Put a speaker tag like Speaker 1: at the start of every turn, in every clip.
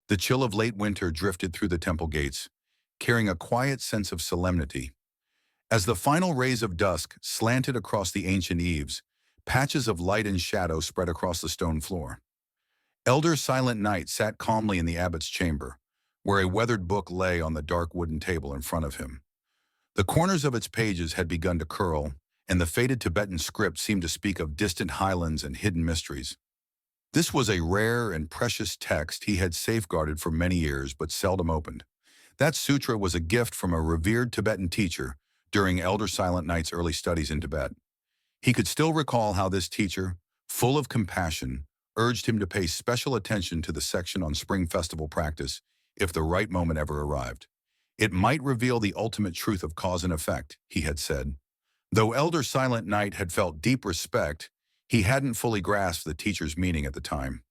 Speaker 1: The chill of late winter drifted through the temple gates, carrying a quiet sense of solemnity. As the final rays of dusk slanted across the ancient eaves, patches of light and shadow spread across the stone floor. Elder Silent Night sat calmly in the abbot's chamber, where a weathered book lay on the dark wooden table in front of him. The corners of its pages had begun to curl, and the faded Tibetan script seemed to speak of distant highlands and hidden mysteries. This was a rare and precious text he had safeguarded for many years but seldom opened. That sutra was a gift from a revered Tibetan teacher during Elder Silent Night's early studies in Tibet. He could still recall how this teacher, full of compassion, urged him to pay special attention to the section on spring festival practice if the right moment ever arrived. It might reveal the ultimate truth of cause and effect, he had said. Though Elder Silent Night had felt deep respect, he hadn't fully grasped the teacher's meaning at the time.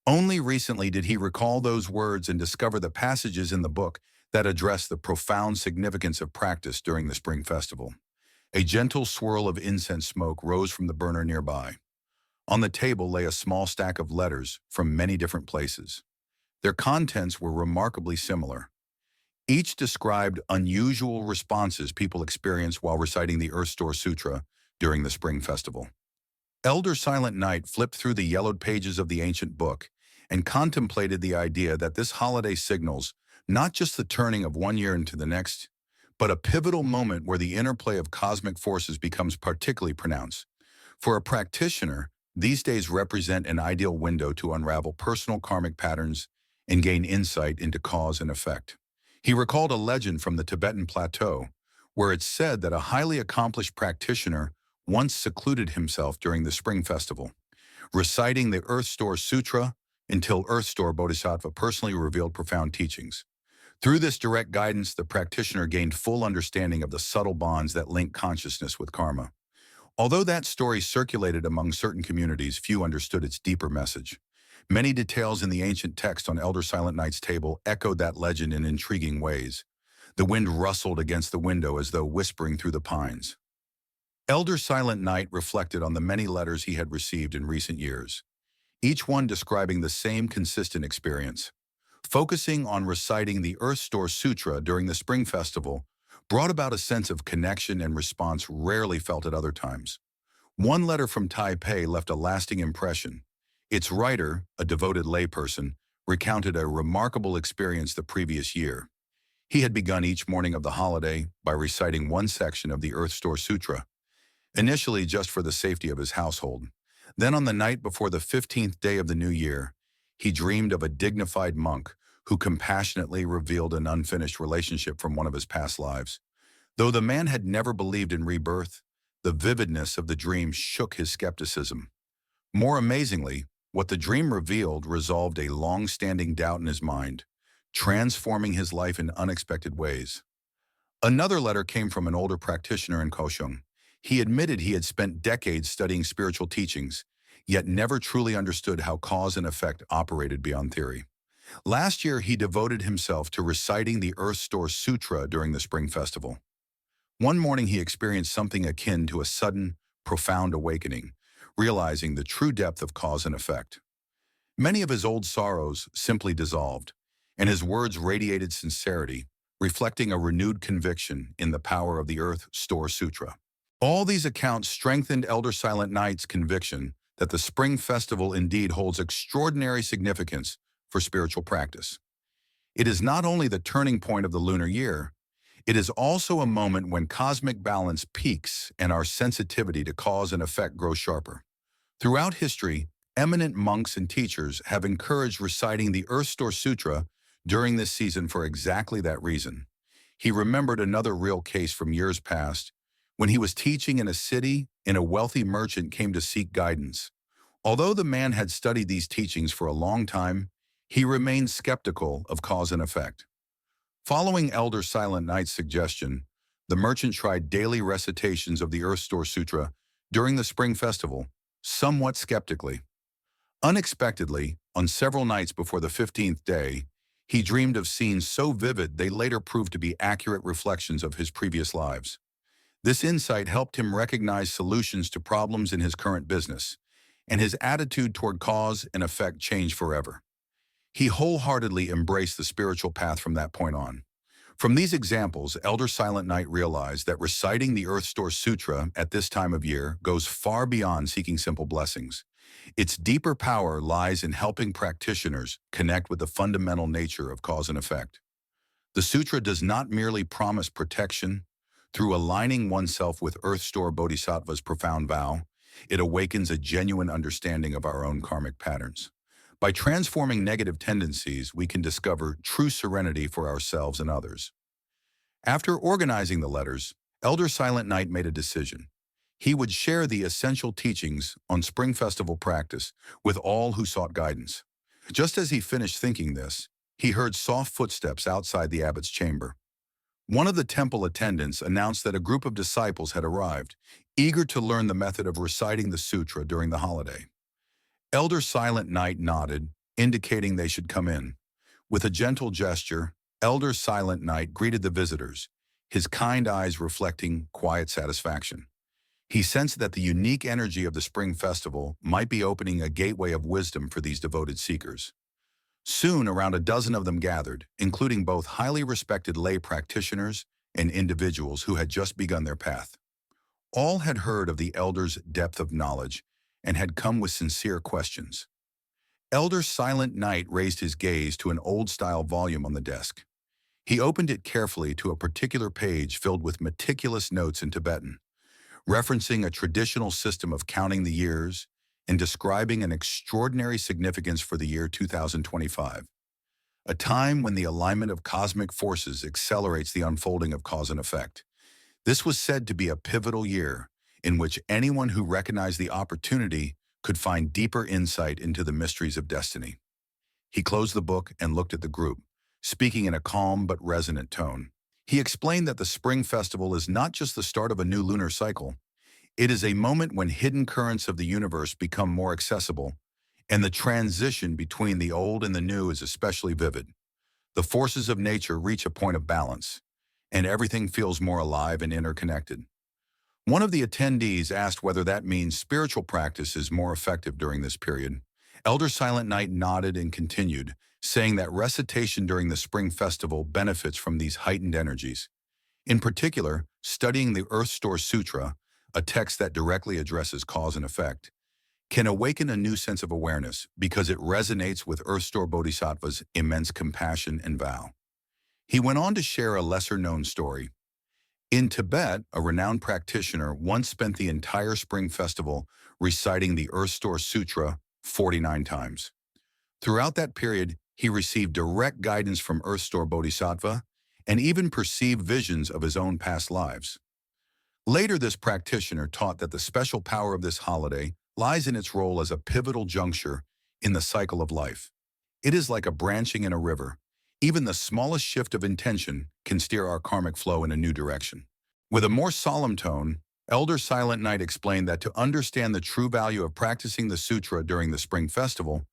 Speaker 1: Only recently did he recall those words and discover the passages in the book that address the profound significance of practice during the spring festival. A gentle swirl of incense smoke rose from the burner nearby. On the table lay a small stack of letters from many different places. Their contents were remarkably similar. Each described unusual responses people experience while reciting the Earth Store Sutra during the spring festival. Elder Silent Night flipped through the yellowed pages of the ancient book and contemplated the idea that this holiday signals not just the turning of one year into the next, but a pivotal moment where the interplay of cosmic forces becomes particularly pronounced. For a practitioner, these days represent an ideal window to unravel personal karmic patterns and gain insight into cause and effect. He recalled a legend from the Tibetan plateau, where it's said that a highly accomplished practitioner once secluded himself during the spring festival, reciting the Earth Store Sutra until Earth Store Bodhisattva personally revealed profound teachings. Through this direct guidance, the practitioner gained full understanding of the subtle bonds that link consciousness with karma. Although that story circulated among certain communities, few understood its deeper message. Many details in the ancient text on Elder Silent Night's table echoed that legend in intriguing ways. The wind rustled against the window as though whispering through the pines. Elder Silent Night reflected on the many letters he had received in recent years, each one describing the same consistent experience. Focusing on reciting the Earth Store Sutra during the Spring Festival brought about a sense of connection and response rarely felt at other times. One letter from Taipei left a lasting impression. Its writer, a devoted layperson, recounted a remarkable experience the previous year. He had begun each morning of the holiday by reciting one section of the Earth Store Sutra, initially just for the safety of his household. Then on the night before the 15th day of the new year, he dreamed of a dignified monk who compassionately revealed an unfinished relationship from one of his past lives. Though the man had never believed in rebirth, the vividness of the dream shook his skepticism. More amazingly, what the dream revealed resolved a long-standing doubt in his mind, transforming his life in unexpected ways. Another letter came from an older practitioner in Kaohsiung. He admitted he had spent decades studying spiritual teachings, yet never truly understood how cause and effect operated beyond theory. Last year, he devoted himself to reciting the Earth Store Sutra during the Spring Festival. One morning, he experienced something akin to a sudden, profound awakening, realizing the true depth of cause and effect. Many of his old sorrows simply dissolved, and his words radiated sincerity, reflecting a renewed conviction in the power of the Earth Store Sutra. All these accounts strengthened Elder Silent Night's conviction that the Spring Festival indeed holds extraordinary significance for spiritual practice. It is not only the turning point of the lunar year, it is also a moment when cosmic balance peaks and our sensitivity to cause and effect grows sharper. Throughout history, eminent monks and teachers have encouraged reciting the Earth Store Sutra during this season for exactly that reason. He remembered another real case from years past. When he was teaching in a city, a wealthy merchant came to seek guidance. Although the man had studied these teachings for a long time, he remained skeptical of cause and effect. Following Elder Silent Night's suggestion, the merchant tried daily recitations of the Earth Store Sutra during the Spring Festival, somewhat skeptically. Unexpectedly, on several nights before the 15th day, he dreamed of scenes so vivid they later proved to be accurate reflections of his previous lives. This insight helped him recognize solutions to problems in his current business, and his attitude toward cause and effect changed forever. He wholeheartedly embraced the spiritual path from that point on. From these examples, Elder Silent Knight realized that reciting the Earth Store Sutra at this time of year goes far beyond seeking simple blessings. Its deeper power lies in helping practitioners connect with the fundamental nature of cause and effect. The sutra does not merely promise protection. Through aligning oneself with Earth Store Bodhisattva's profound vow, it awakens a genuine understanding of our own karmic patterns. By transforming negative tendencies, we can discover true serenity for ourselves and others. After organizing the letters, Elder Silent Knight made a decision. He would share the essential teachings on Spring Festival practice with all who sought guidance. Just as he finished thinking this, he heard soft footsteps outside the abbot's chamber. One of the temple attendants announced that a group of disciples had arrived, eager to learn the method of reciting the sutra during the holiday. Elder Silent Knight nodded, indicating they should come in. With a gentle gesture, Elder Silent Knight greeted the visitors, his kind eyes reflecting quiet satisfaction. He sensed that the unique energy of the Spring Festival might be opening a gateway of wisdom for these devoted seekers. Soon, around a dozen of them gathered, including both highly respected lay practitioners and individuals who had just begun their path. All had heard of the elder's depth of knowledge and had come with sincere questions. Elder Silent Knight raised his gaze to an old-style volume on the desk. He opened it carefully to a particular page filled with meticulous notes in Tibetan, referencing a traditional system of counting the years and describing an extraordinary significance for the year 2025, a time when the alignment of cosmic forces accelerates the unfolding of cause and effect. This was said to be a pivotal year in which anyone who recognized the opportunity could find deeper insight into the mysteries of destiny. He closed the book and looked at the group, speaking in a calm but resonant tone. He explained that the Spring Festival is not just the start of a new lunar cycle. It is a moment when hidden currents of the universe become more accessible, and the transition between the old and the new is especially vivid. The forces of nature reach a point of balance, and everything feels more alive and interconnected. One of the attendees asked whether that means spiritual practice is more effective during this period. Elder Silent Knight nodded and continued, saying that recitation during the Spring Festival benefits from these heightened energies. In particular, studying the Earth Store Sutra, a text that directly addresses cause and effect, can awaken a new sense of awareness because it resonates with Earth Store Bodhisattva's immense compassion and vow. He went on to share a lesser-known story. In Tibet, a renowned practitioner once spent the entire Spring Festival reciting the Earth Store Sutra 49 times. Throughout that period, he received direct guidance from Earth Store Bodhisattva and even perceived visions of his own past lives. Later, this practitioner taught that the special power of this holiday lies in its role as a pivotal juncture in the cycle of life. It is like a branching in a river. Even the smallest shift of intention can steer our karmic flow in a new direction. With a more solemn tone, Elder Silent Knight explained that to understand the true value of practicing the sutra during the Spring Festival,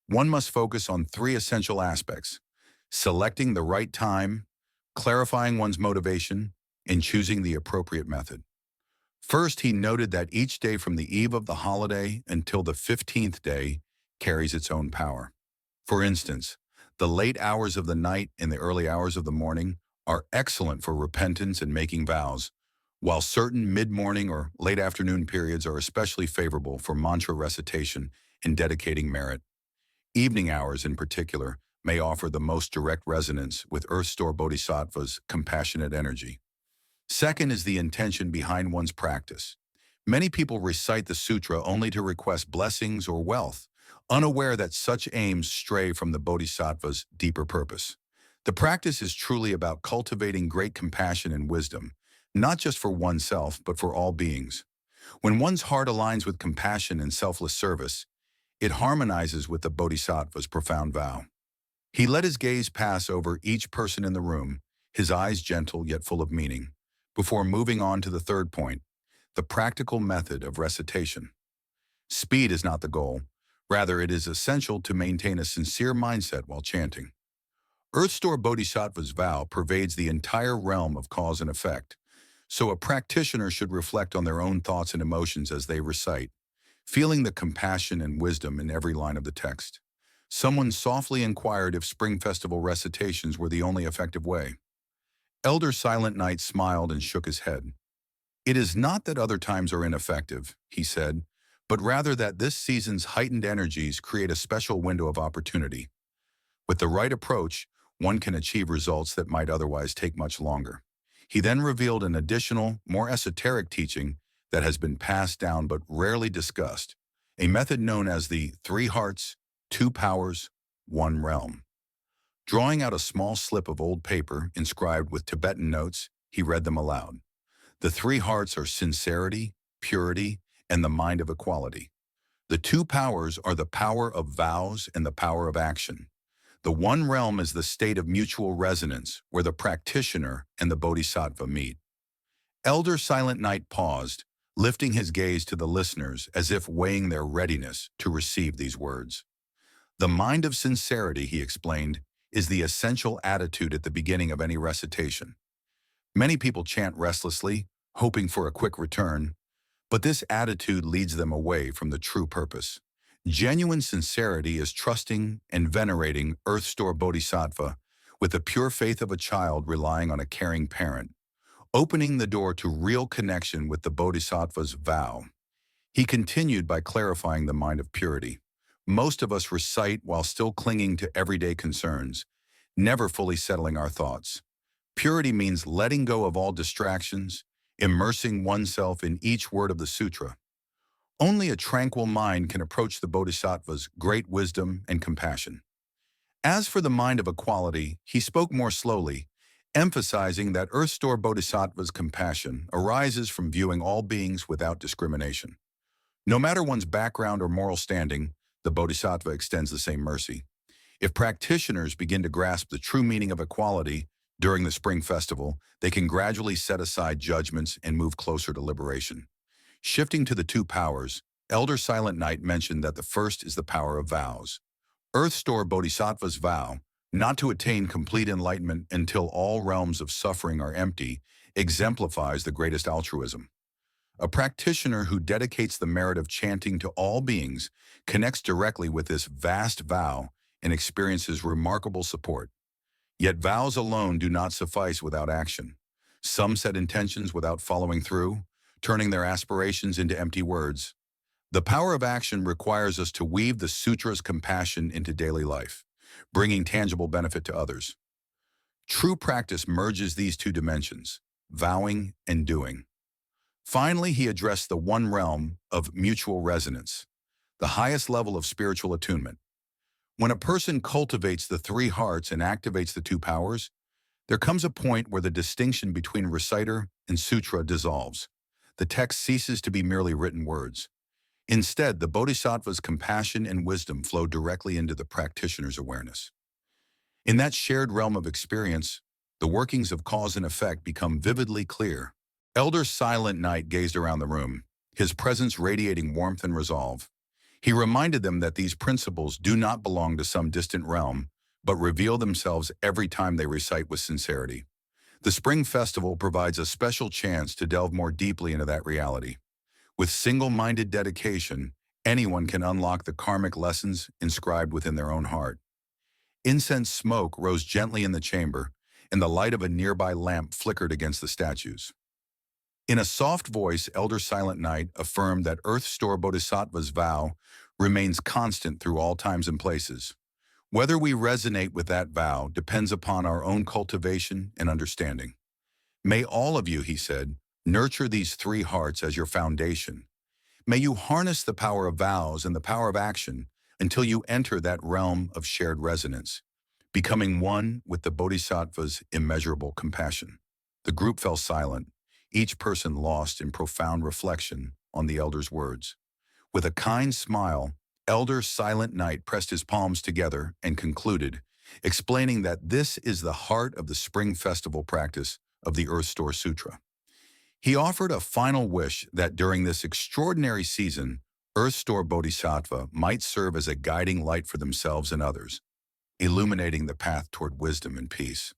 Speaker 1: one must focus on three essential aspects: selecting the right time, clarifying one's motivation, and choosing the appropriate method. First, he noted that each day from the eve of the holiday until the 15th day carries its own power. For instance, the late hours of the night and the early hours of the morning are excellent for repentance and making vows, while certain mid-morning or late afternoon periods are especially favorable for mantra recitation and dedicating merit. Evening hours, in particular, may offer the most direct resonance with Earth Store Bodhisattva's compassionate energy. Second is the intention behind one's practice. Many people recite the sutra only to request blessings or wealth, unaware that such aims stray from the Bodhisattva's deeper purpose. The practice is truly about cultivating great compassion and wisdom, not just for oneself, but for all beings. When one's heart aligns with compassion and selfless service, it harmonizes with the Bodhisattva's profound vow. He let his gaze pass over each person in the room, his eyes gentle yet full of meaning, before moving on to the third point, the practical method of recitation. Speed is not the goal. Rather, it is essential to maintain a sincere mindset while chanting. Earth Store Bodhisattva's vow pervades the entire realm of cause and effect, so a practitioner should reflect on their own thoughts and emotions as they recite, feeling the compassion and wisdom in every line of the text. Someone softly inquired if Spring Festival recitations were the only effective way. Elder Silent Night smiled and shook his head. It is not that other times are ineffective, he said, but rather that this season's heightened energies create a special window of opportunity. With the right approach, one can achieve results that might otherwise take much longer. He then revealed an additional, more esoteric teaching that has been passed down but rarely discussed, a method known as the 3 hearts, 2 powers, 1 realm. Drawing out a small slip of old paper inscribed with Tibetan notes, he read them aloud. The 3 hearts are sincerity, purity, and the mind of equality. The 2 powers are the power of vows and the power of action. The 1 realm is the state of mutual resonance where the practitioner and the bodhisattva meet. Elder Silent Night paused, lifting his gaze to the listeners as if weighing their readiness to receive these words. The mind of sincerity, he explained, is the essential attitude at the beginning of any recitation. Many people chant restlessly, hoping for a quick return, but this attitude leads them away from the true purpose. Genuine sincerity is trusting and venerating Earth Store Bodhisattva with the pure faith of a child relying on a caring parent, opening the door to real connection with the Bodhisattva's vow. He continued by clarifying the mind of purity. Most of us recite while still clinging to everyday concerns, never fully settling our thoughts. Purity means letting go of all distractions, immersing oneself in each word of the sutra. Only a tranquil mind can approach the Bodhisattva's great wisdom and compassion. As for the mind of equality, he spoke more slowly, emphasizing that Earth Store Bodhisattva's compassion arises from viewing all beings without discrimination. No matter one's background or moral standing, the Bodhisattva extends the same mercy. If practitioners begin to grasp the true meaning of equality during the Spring Festival, they can gradually set aside judgments and move closer to liberation. Shifting to the 2 powers, Elder Silent Night mentioned that the first is the power of vows. Earth Store Bodhisattva's vow, not to attain complete enlightenment until all realms of suffering are empty, exemplifies the greatest altruism. A practitioner who dedicates the merit of chanting to all beings connects directly with this vast vow and experiences remarkable support. Yet vows alone do not suffice without action. Some set intentions without following through, turning their aspirations into empty words. The power of action requires us to weave the sutra's compassion into daily life, bringing tangible benefit to others. True practice merges these 2 dimensions, vowing and doing. Finally, he addressed the 1 realm of mutual resonance, the highest level of spiritual attunement. When a person cultivates the 3 hearts and activates the 2 powers, there comes a point where the distinction between reciter and sutra dissolves. The text ceases to be merely written words. Instead, the Bodhisattva's compassion and wisdom flow directly into the practitioner's awareness. In that shared realm of experience, the workings of cause and effect become vividly clear. Elder Silent Night gazed around the room, his presence radiating warmth and resolve. He reminded them that these principles do not belong to some distant realm, but reveal themselves every time they recite with sincerity. The Spring Festival provides a special chance to delve more deeply into that reality. With single-minded dedication, anyone can unlock the karmic lessons inscribed within their own heart. Incense smoke rose gently in the chamber, and the light of a nearby lamp flickered against the statues. In a soft voice, Elder Silent Night affirmed that Earth Store Bodhisattva's vow remains constant through all times and places. Whether we resonate with that vow depends upon our own cultivation and understanding. May all of you, he said, nurture these 3 hearts as your foundation. May you harness the power of vows and the power of action until you enter that realm of shared resonance, becoming one with the Bodhisattva's immeasurable compassion. The group fell silent, each person lost in profound reflection on the elder's words. With a kind smile, Elder Silent Night pressed his palms together and concluded, explaining that this is the heart of the Spring Festival practice of the Earth Store Sutra. He offered a final wish that during this extraordinary season, Earth Store Bodhisattva might serve as a guiding light for themselves and others, illuminating the path toward wisdom and peace.